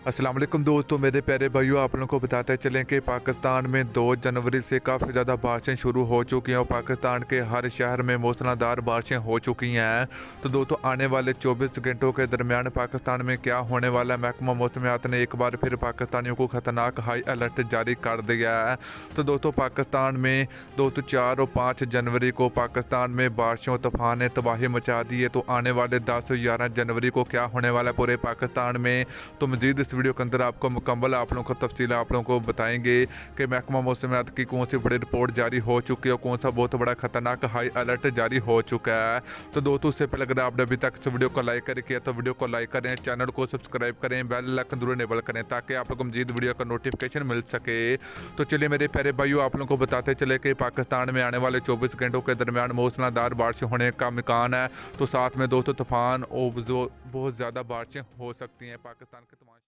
अस्सलाम वालेकुम दोस्तों, मेरे प्यारे भाइयों, आप लोगों को बताते चलें कि पाकिस्तान में 2 जनवरी से काफ़ी ज़्यादा बारिशें शुरू हो चुकी हैं और पाकिस्तान के हर शहर में मूसलाधार बारिशें हो चुकी हैं। तो दोस्तों, आने वाले 24 घंटों के दरमियान पाकिस्तान में क्या होने वाला है, महकमा मौसमियात ने एक बार फिर पाकिस्तानियों को ख़तरनाक हाई अलर्ट जारी कर दिया है। तो दोस्तों, पाकिस्तान में दोस्तों 4 और 5 जनवरी को पाकिस्तान में बारिशों तूफ़ान ने तबाही मचा दी है। तो आने वाले 10 और 11 जनवरी को क्या होने वाला है पूरे पाकिस्तान में, तो मज़ीद इस वीडियो के अंदर आपको मुकम्मल आप लोगों को तफसील आप लोगों को बताएंगे कि महकमा मौसमियात की कौन सी बड़ी रिपोर्ट जारी हो चुकी है और कौन सा बहुत बड़ा खतरनाक हाई अलर्ट जारी हो चुका है। तो दोस्तों, उससे पहले अगर आपने अभी तक इस वीडियो को लाइक कर किया तो वीडियो को लाइक करें, चैनल को सब्सक्राइब करें, बेल आइकन जरूर इनेबल करें ताकि आप लोगों को मजीद वीडियो का नोटिफिकेशन मिल सके। तो चलिए मेरे प्यारे भाइयों, आप लोगों को बताते चले कि पाकिस्तान में आने वाले 24 घंटों के दरमियान मूसलाधार बारिश होने का इम्कान है। तो साथ में दोस्तों तूफान और बहुत ज़्यादा बारिशें हो सकती हैं पाकिस्तान के तमाम